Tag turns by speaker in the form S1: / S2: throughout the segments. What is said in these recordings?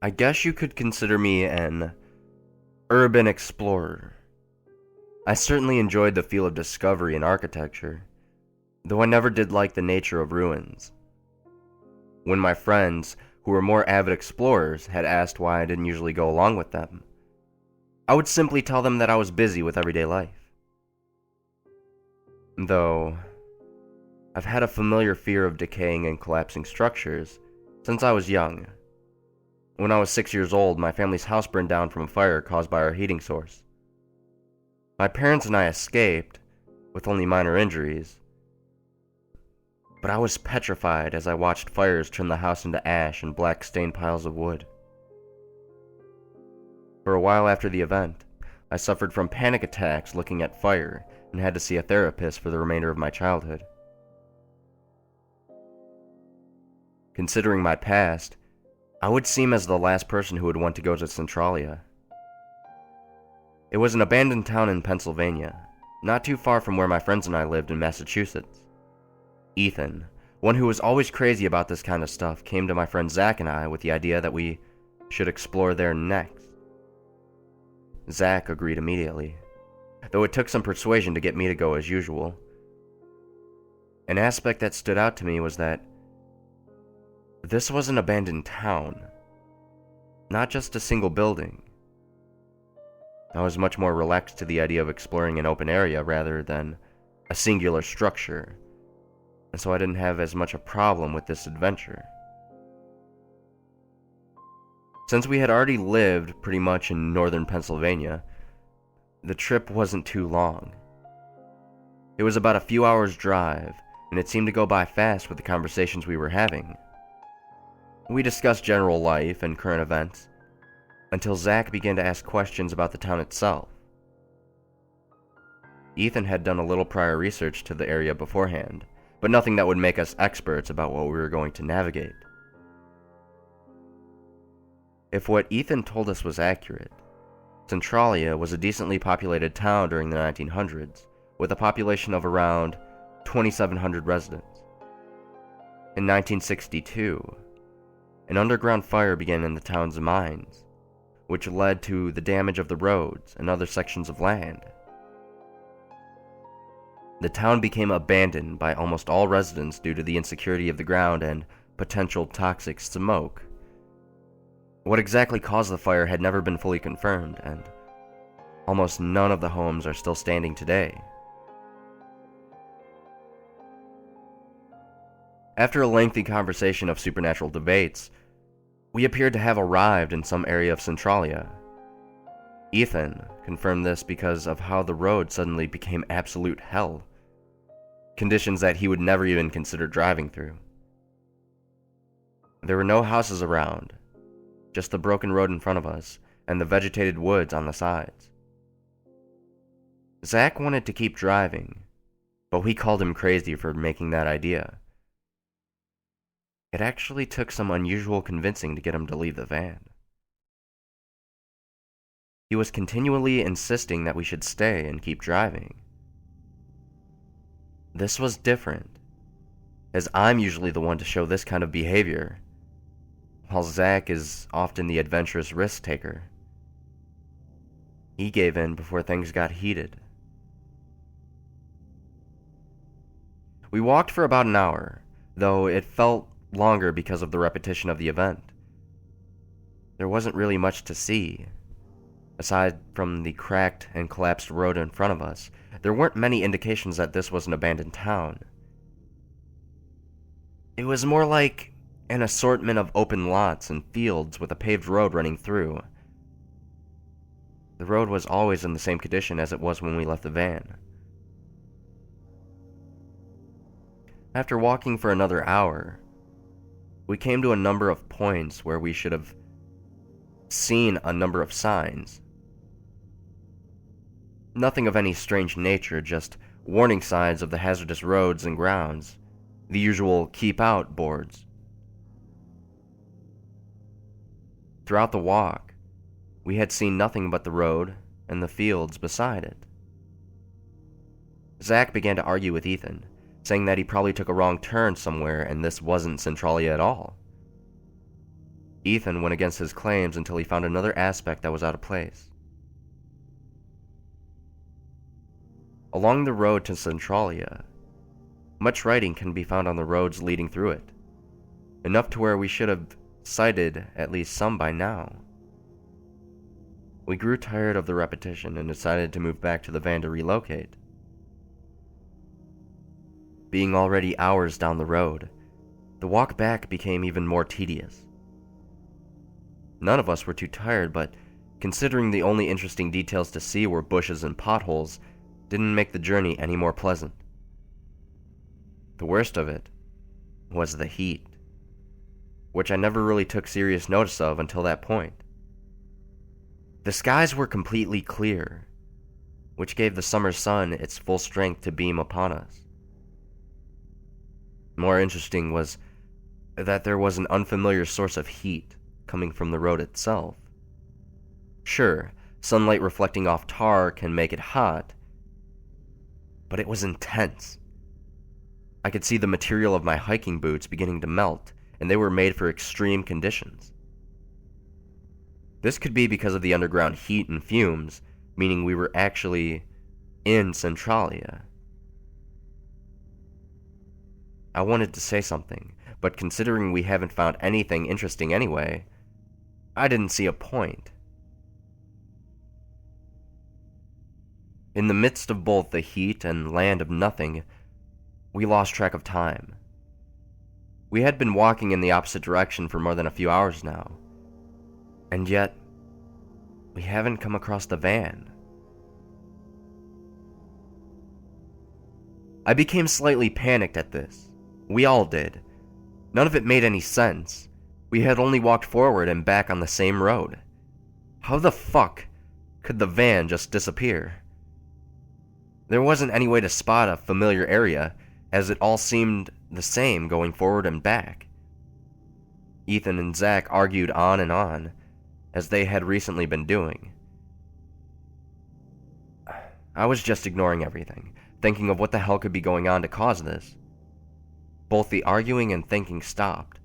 S1: I guess you could consider me an urban explorer. I certainly enjoyed the feel of discovery and architecture, though I never did like the nature of ruins. When my friends, who were more avid explorers, had asked why I didn't usually go along with them, I would simply tell them that I was busy with everyday life. Though, I've had a familiar fear of decaying and collapsing structures since I was young. When I was 6 years old, my family's house burned down from a fire caused by our heating source. My parents and I escaped, with only minor injuries, but I was petrified as I watched fires turn the house into ash and black stained piles of wood. For a while after the event, I suffered from panic attacks looking at fire and had to see a therapist for the remainder of my childhood. Considering my past, I would seem as the last person who would want to go to Centralia. It was an abandoned town in Pennsylvania, not too far from where my friends and I lived in Massachusetts. Ethan, one who was always crazy about this kind of stuff, came to my friend Zach and I with the idea that we should explore there next. Zach agreed immediately, though it took some persuasion to get me to go as usual. An aspect that stood out to me was that this was an abandoned town, not just a single building. I was much more relaxed to the idea of exploring an open area rather than a singular structure, and so I didn't have as much a problem with this adventure. Since we had already lived pretty much in northern Pennsylvania, the trip wasn't too long. It was about a few hours' drive, and it seemed to go by fast with the conversations we were having. We discussed general life and current events, until Zach began to ask questions about the town itself. Ethan had done a little prior research to the area beforehand, but nothing that would make us experts about what we were going to navigate. If what Ethan told us was accurate, Centralia was a decently populated town during the 1900s, with a population of around 2,700 residents. In 1962, an underground fire began in the town's mines, which led to the damage of the roads and other sections of land. The town became abandoned by almost all residents due to the insecurity of the ground and potential toxic smoke. What exactly caused the fire had never been fully confirmed, and almost none of the homes are still standing today. After a lengthy conversation of supernatural debates, we appeared to have arrived in some area of Centralia. Ethan confirmed this because of how the road suddenly became absolute hell, conditions that he would never even consider driving through. There were no houses around, just the broken road in front of us and the vegetated woods on the sides. Zach wanted to keep driving, but we called him crazy for making that idea. It actually took some unusual convincing to get him to leave the van. He was continually insisting that we should stay and keep driving. This was different, as I'm usually the one to show this kind of behavior, while Zach is often the adventurous risk taker. He gave in before things got heated. We walked for about an hour, though it felt longer because of the repetition of the event. There wasn't really much to see. Aside from the cracked and collapsed road in front of us, there weren't many indications that this was an abandoned town. It was more like an assortment of open lots and fields with a paved road running through. The road was always in the same condition as it was when we left the van. After walking for another hour, we came to a number of points where we should have seen a number of signs. Nothing of any strange nature, just warning signs of the hazardous roads and grounds, the usual keep out boards. Throughout the walk, we had seen nothing but the road and the fields beside it. Zach began to argue with Ethan, saying that he probably took a wrong turn somewhere and this wasn't Centralia at all. Ethan went against his claims until he found another aspect that was out of place. Along the road to Centralia, much writing can be found on the roads leading through it, enough to where we should have cited at least some by now. We grew tired of the repetition and decided to move back to the van to relocate. Being already hours down the road, the walk back became even more tedious. None of us were too tired, but considering the only interesting details to see were bushes and potholes, didn't make the journey any more pleasant. The worst of it was the heat, which I never really took serious notice of until that point. The skies were completely clear, which gave the summer sun its full strength to beam upon us. More interesting was that there was an unfamiliar source of heat coming from the road itself. Sure, sunlight reflecting off tar can make it hot, but it was intense. I could see the material of my hiking boots beginning to melt, and they were made for extreme conditions. This could be because of the underground heat and fumes, meaning we were actually in Centralia. I wanted to say something, but considering we haven't found anything interesting anyway, I didn't see a point. In the midst of both the heat and land of nothing, we lost track of time. We had been walking in the opposite direction for more than a few hours now, and yet we haven't come across the van. I became slightly panicked at this. We all did. None of it made any sense. We had only walked forward and back on the same road. How the fuck could the van just disappear? There wasn't any way to spot a familiar area, as it all seemed the same going forward and back. Ethan and Zach argued on and on, as they had recently been doing. I was just ignoring everything, thinking of what the hell could be going on to cause this. Both the arguing and thinking stopped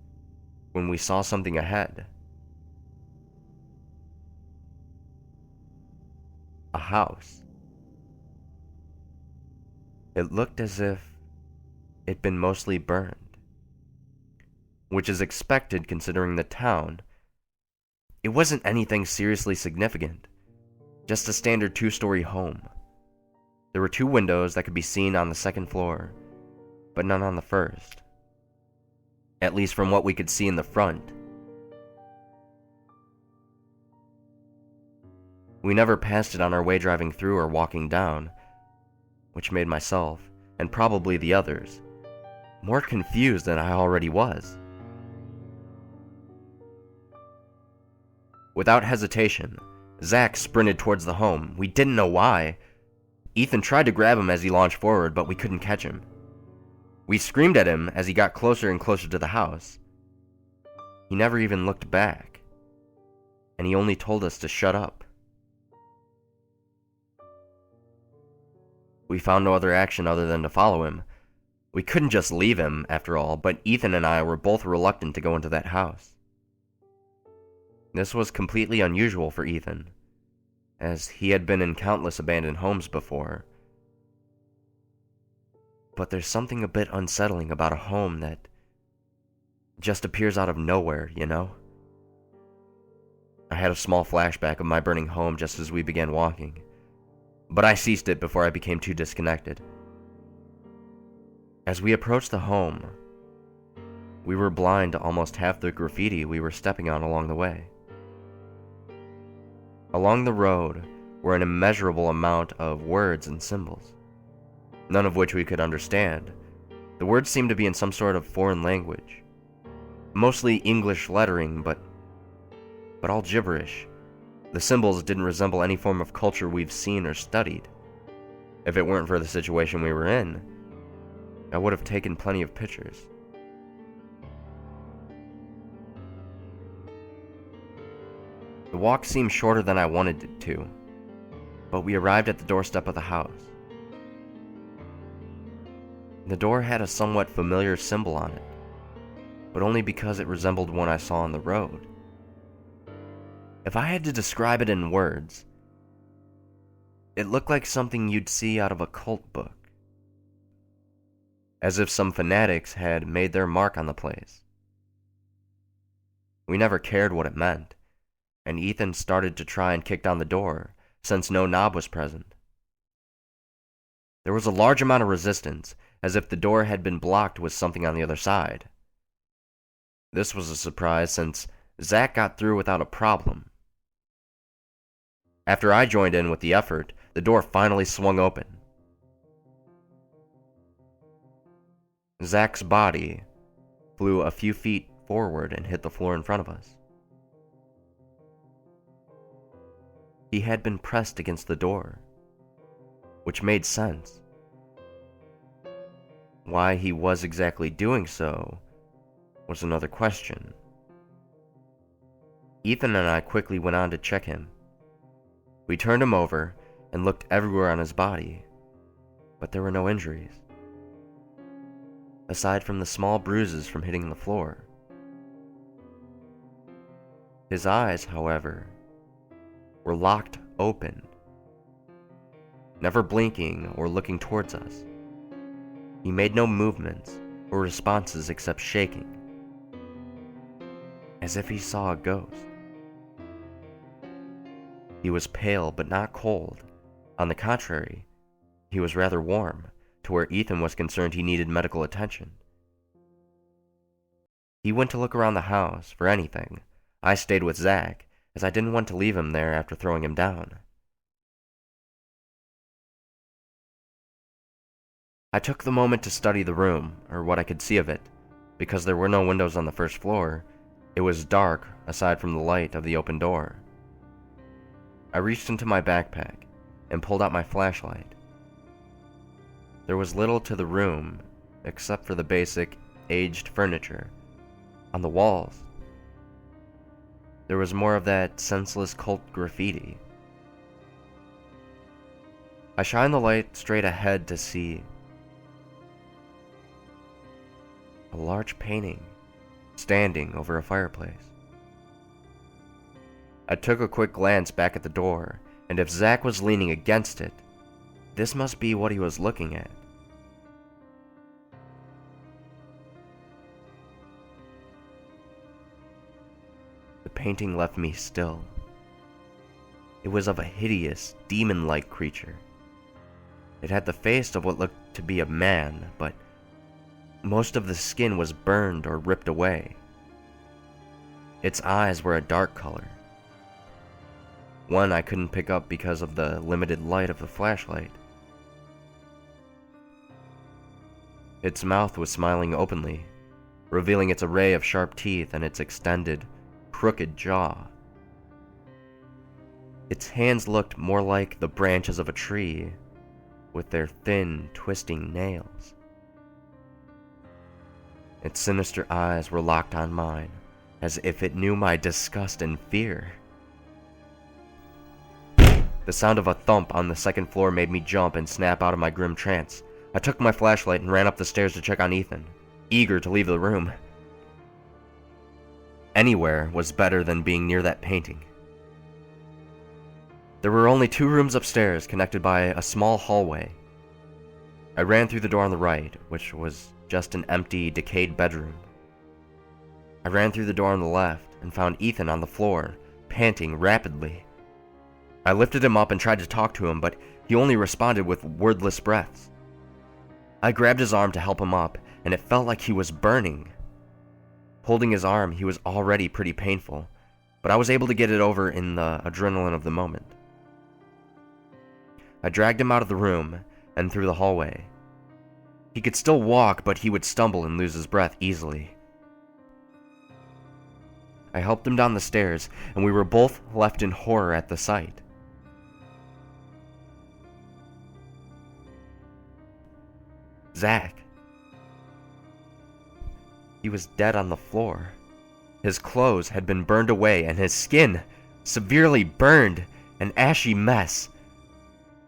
S1: when we saw something ahead. A house. It looked as if it'd been mostly burned, which is expected considering the town. It wasn't anything seriously significant, just a standard 2-story home. There were 2 windows that could be seen on the second floor, but none on the first. At least from what we could see in the front. We never passed it on our way driving through or walking down, which made myself, and probably the others, more confused than I already was. Without hesitation, Zach sprinted towards the home. We didn't know why. Ethan tried to grab him as he launched forward, but we couldn't catch him. We screamed at him as he got closer and closer to the house. He never even looked back, and he only told us to shut up. We found no other action other than to follow him. We couldn't just leave him, after all, but Ethan and I were both reluctant to go into that house. This was completely unusual for Ethan, as he had been in countless abandoned homes before. But there's something a bit unsettling about a home that just appears out of nowhere, you know? I had a small flashback of my burning home just as we began walking, but I ceased it before I became too disconnected. As we approached the home, we were blind to almost half the graffiti we were stepping on along the way. Along the road were an immeasurable amount of words and symbols, none of which we could understand. The words seemed to be in some sort of foreign language, mostly English lettering, but all gibberish. The symbols didn't resemble any form of culture we've seen or studied. If it weren't for the situation we were in, I would have taken plenty of pictures. The walk seemed shorter than I wanted it to, but we arrived at the doorstep of the house. The door had a somewhat familiar symbol on it, but only because it resembled one I saw on the road. If I had to describe it in words, it looked like something you'd see out of a cult book. As if some fanatics had made their mark on the place. We never cared what it meant, and Ethan started to try and kick down the door, since no knob was present. There was a large amount of resistance, as if the door had been blocked with something on the other side. This was a surprise, since Zach got through without a problem. After I joined in with the effort, the door finally swung open. Zach's body flew a few feet forward and hit the floor in front of us. He had been pressed against the door, which made sense. Why he was exactly doing so was another question. Ethan and I quickly went on to check him. We turned him over and looked everywhere on his body, but there were no injuries, aside from the small bruises from hitting the floor. His eyes, however, were locked open, never blinking or looking towards us. He made no movements or responses except shaking, as if he saw a ghost. He was pale but not cold. On the contrary, he was rather warm, to where Ethan was concerned he needed medical attention. He went to look around the house for anything. I stayed with Zach, as I didn't want to leave him there after throwing him down. I took the moment to study the room, or what I could see of it. Because there were no windows on the first floor, it was dark aside from the light of the open door. I reached into my backpack and pulled out my flashlight. There was little to the room except for the basic, aged furniture. On the walls, there was more of that senseless cult graffiti. I shined the light straight ahead to see a large painting standing over a fireplace. I took a quick glance back at the door, and if Zach was leaning against it, this must be what he was looking at. The painting left me still. It was of a hideous, demon-like creature. It had the face of what looked to be a man, but most of the skin was burned or ripped away. Its eyes were a dark color. One I couldn't pick up because of the limited light of the flashlight. Its mouth was smiling openly, revealing its array of sharp teeth and its extended, crooked jaw. Its hands looked more like the branches of a tree, with their thin, twisting nails. Its sinister eyes were locked on mine, as if it knew my disgust and fear. The sound of a thump on the second floor made me jump and snap out of my grim trance. I took my flashlight and ran up the stairs to check on Ethan, eager to leave the room. Anywhere was better than being near that painting. There were only 2 rooms upstairs, connected by a small hallway. I ran through the door on the right, which was just an empty, decayed bedroom. I ran through the door on the left and found Ethan on the floor, panting rapidly. I lifted him up and tried to talk to him, but he only responded with wordless breaths. I grabbed his arm to help him up, and it felt like he was burning. Holding his arm, he was already pretty painful, but I was able to get it over in the adrenaline of the moment. I dragged him out of the room and through the hallway. He could still walk, but he would stumble and lose his breath easily. I helped him down the stairs, and we were both left in horror at the sight. Zach. He was dead on the floor. His clothes had been burned away, and his skin severely burned, an ashy mess.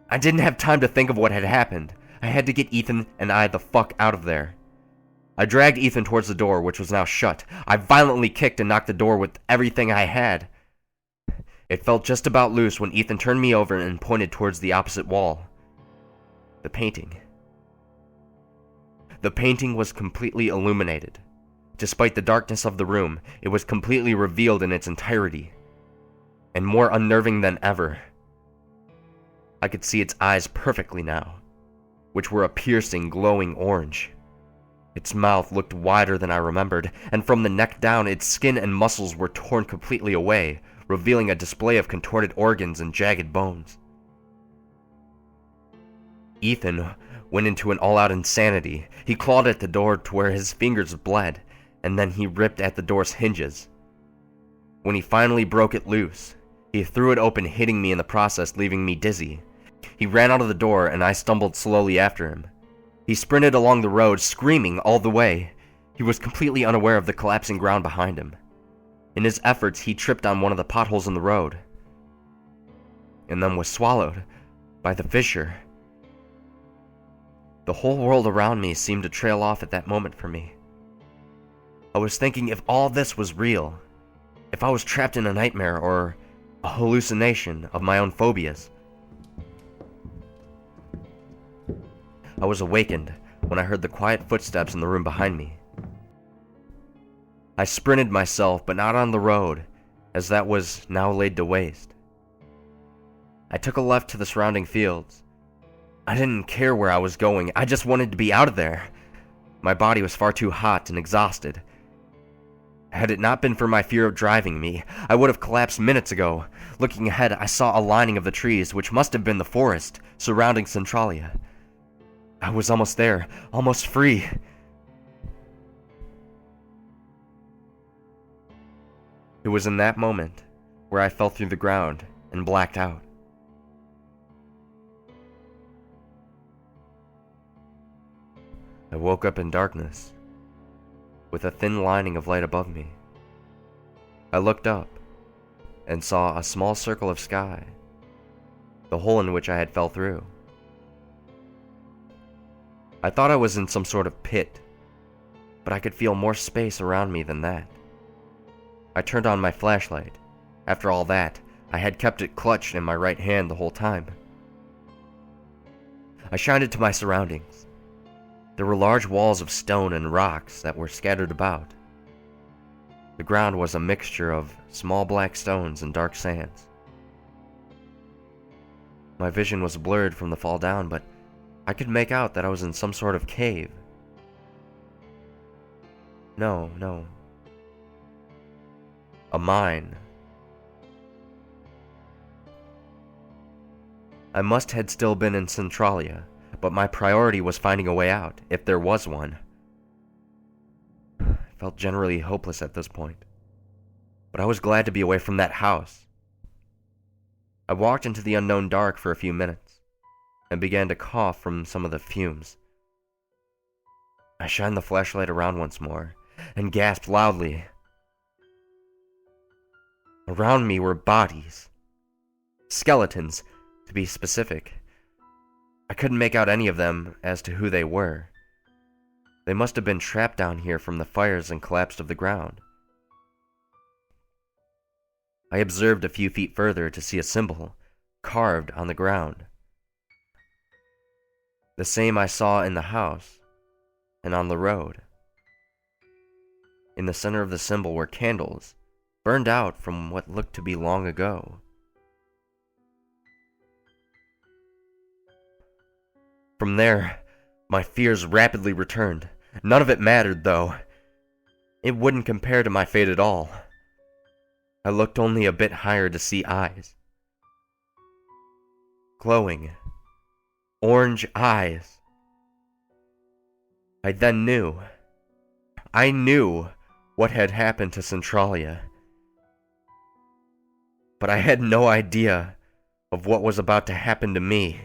S1: I didn't have time to think of what had happened. I had to get Ethan and I the fuck out of there. I dragged Ethan towards the door, which was now shut. I violently kicked and knocked the door with everything I had. It felt just about loose when Ethan turned me over and pointed towards the opposite wall. The painting. The painting was completely illuminated. Despite the darkness of the room, it was completely revealed in its entirety. And more unnerving than ever, I could see its eyes perfectly now, which were a piercing, glowing orange. Its mouth looked wider than I remembered, and from the neck down, its skin and muscles were torn completely away, revealing a display of contorted organs and jagged bones. Ethan went into an all-out insanity. He clawed at the door to where his fingers bled, and then he ripped at the door's hinges. When he finally broke it loose, he threw it open, hitting me in the process, leaving me dizzy. He ran out of the door, and I stumbled slowly after him. He sprinted along the road, screaming all the way. He was completely unaware of the collapsing ground behind him. In his efforts, he tripped on one of the potholes in the road, and then was swallowed by the fissure. The whole world around me seemed to trail off at that moment for me. I was thinking, if all this was real, if I was trapped in a nightmare or a hallucination of my own phobias. I was awakened when I heard the quiet footsteps in the room behind me. I sprinted myself, but not on the road, as that was now laid to waste. I took a left to the surrounding fields. I didn't care where I was going, I just wanted to be out of there. My body was far too hot and exhausted. Had it not been for my fear of driving me, I would have collapsed minutes ago. Looking ahead, I saw a lining of the trees, which must have been the forest surrounding Centralia. I was almost there, almost free. It was in that moment where I fell through the ground and blacked out. I woke up in darkness, with a thin lining of light above me. I looked up and saw a small circle of sky, the hole in which I had fell through. I thought I was in some sort of pit, but I could feel more space around me than that. I turned on my flashlight. After all that, I had kept it clutched in my right hand the whole time. I shined it to my surroundings. There were large walls of stone and rocks that were scattered about. The ground was a mixture of small black stones and dark sands. My vision was blurred from the fall down, but I could make out that I was in some sort of cave. No. A mine. I must had still been in Centralia, but my priority was finding a way out, if there was one. I felt generally hopeless at this point, but I was glad to be away from that house. I walked into the unknown dark for a few minutes, and began to cough from some of the fumes. I shined the flashlight around once more, and gasped loudly. Around me were bodies. Skeletons, to be specific. I couldn't make out any of them as to who they were. They must have been trapped down here from the fires and collapsed of the ground. I observed a few feet further to see a symbol carved on the ground. The same I saw in the house and on the road. In the center of the symbol were candles, burned out from what looked to be long ago. From there, my fears rapidly returned. None of it mattered, though. It wouldn't compare to my fate at all. I looked only a bit higher to see eyes. Glowing, orange eyes. I then knew. I knew what had happened to Centralia. But I had no idea of what was about to happen to me.